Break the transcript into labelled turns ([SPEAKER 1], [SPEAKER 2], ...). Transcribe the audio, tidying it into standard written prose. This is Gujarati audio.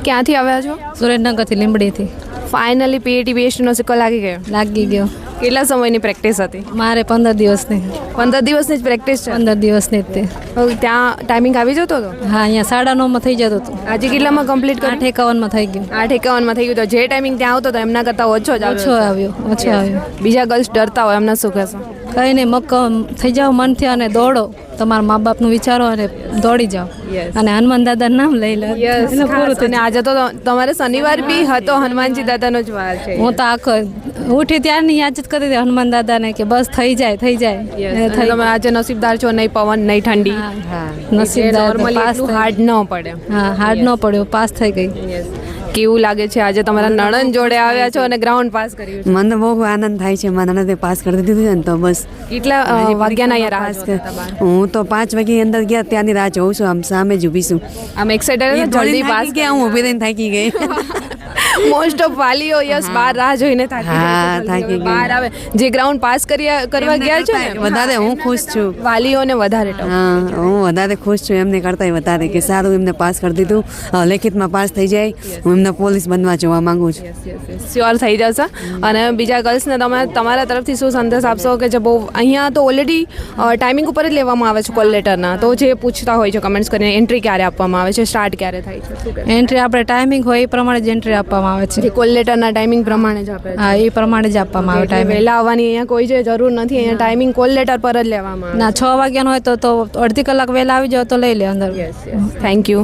[SPEAKER 1] ક્યાંથી આવ્યા છો?
[SPEAKER 2] સુરેન્દ્રનગરથી, લીંબડીથી.
[SPEAKER 1] ફાઇનલી પીએટી બીએસટીનો સિક્કો
[SPEAKER 2] લાગી ગયો.
[SPEAKER 1] કેટલા સમયની પ્રેક્ટિસ હતી?
[SPEAKER 2] મારે 15 દિવસની.
[SPEAKER 1] 15 દિવસની જ પ્રેક્ટિસ છે?
[SPEAKER 2] 15 દિવસની જ તે.
[SPEAKER 1] ત્યાં ટાઈમિંગ આવી જતો હતો?
[SPEAKER 2] હા, અહીંયા 9:30 થઈ જતો હતો.
[SPEAKER 1] આજે કેટલામાં કમ્પ્લીટ કર્યું?
[SPEAKER 2] 8:51 થઈ ગયું.
[SPEAKER 1] 8:51 થઈ ગયું. તો જે ટાઈમિંગ ત્યાં આવતો હતો એમના કરતાં ઓછો જ
[SPEAKER 2] આવ્યો.
[SPEAKER 1] બીજા ગર્લ્સ ડરતા હોય એમને શું કહેશો?
[SPEAKER 2] કંઈ નહીં, મક્કમ થઈ જાઓ મનથી અને દોડો. તમારા મા બાપનું વિચારો અને દોડી જાઓ. અને હનુમાન દાદાનું નામ લઈ લો.
[SPEAKER 1] અને આજે તો તમારે શનિવાર બી હતો, હનુમાનજી દાદાનો જ વાર છે.
[SPEAKER 2] હું તો આખો ઉઠી ત્યારની યાદ જ કરી હતી હનુમાન દાદાને કે બસ થઈ જાય.
[SPEAKER 1] તમે આજે નસીબદાર છો, નહીં પવન નહીં ઠંડી.
[SPEAKER 2] નસીબદાર
[SPEAKER 1] હાર્ડ ન પડે.
[SPEAKER 2] હા, હાર્ડ ન પડ્યો, પાસ થઈ ગઈ.
[SPEAKER 1] કેવું લાગે છે આજે તમારા નણંદ જોડે આવ્યા છો અને ગ્રાઉન્ડ પાસ કર્યું છે?
[SPEAKER 3] મને બહુ આનંદ થાય છે. મારા નણંદે પાસ કરી દીધું ને તો બસ.
[SPEAKER 1] કેટલા વાગ્યાના અહીંયા રાહ જોતા હતા?
[SPEAKER 3] હું તો 5 વાગે અંદર ગયા ત્યાંની રાહ જોઉં છું. આમ સામે જ ઊભી છું.
[SPEAKER 1] આમ એક્સાઇટેડ જલ્દી પાસ
[SPEAKER 3] ગયા. હું ઊભી રહીને થાકી ગઈ.
[SPEAKER 1] મોસ્ટ ઓફ વાલીઓ યસ બહાર રાહ જોઈને થાકી
[SPEAKER 3] થાકી ગઈ.
[SPEAKER 1] બહાર આવે જે ગ્રાઉન્ડ પાસ કરવા ગયા છે ને
[SPEAKER 3] વધારે હું ખુશ છું.
[SPEAKER 1] વાલીઓને વધારે
[SPEAKER 3] હા, હું વધારે ખુશ છું એમને કરતા વધારે કે સારું એમને પાસ કરી દીધું. લેખિતમાં પાસ થઈ જાય. હું એમને પોલીસ બનવા જોવા માંગુ છું.
[SPEAKER 1] શ્યોર થઈ જશે. અને બીજા ગર્લ્સને તમે તમારા તરફથી શું સંદેશ આપશો કે જે બહુ અહીંયા તો ઓલરેડી ટાઈમિંગ ઉપર જ લેવામાં આવે છે કોલ લેટરના, તો જે પૂછતા હોય છે કમેન્ટ્સ કરીને એન્ટ્રી ક્યારે આપવામાં આવે છે, સ્ટાર્ટ ક્યારે થાય છે?
[SPEAKER 2] એન્ટ્રી આપણે ટાઈમિંગ હોય એ પ્રમાણે જ એન્ટ્રી આપવામાં આવે છે.
[SPEAKER 1] કોલ લેટરના ટાઈમિંગ પ્રમાણે જ આપે?
[SPEAKER 2] હા, એ પ્રમાણે જ આપવામાં આવે. ટાઈમ
[SPEAKER 1] વહેલા આવવાની અહીંયા કોઈ જે જરૂર નથી. અહીંયા ટાઈમિંગ કોલ લેટર પર જ લેવામાં આવે.
[SPEAKER 2] ના, 6 વાગ્યાનો હોય તો અડધી કલાક વહેલા આવી જાવ તો લઈ લે અંદર.
[SPEAKER 1] Thank you.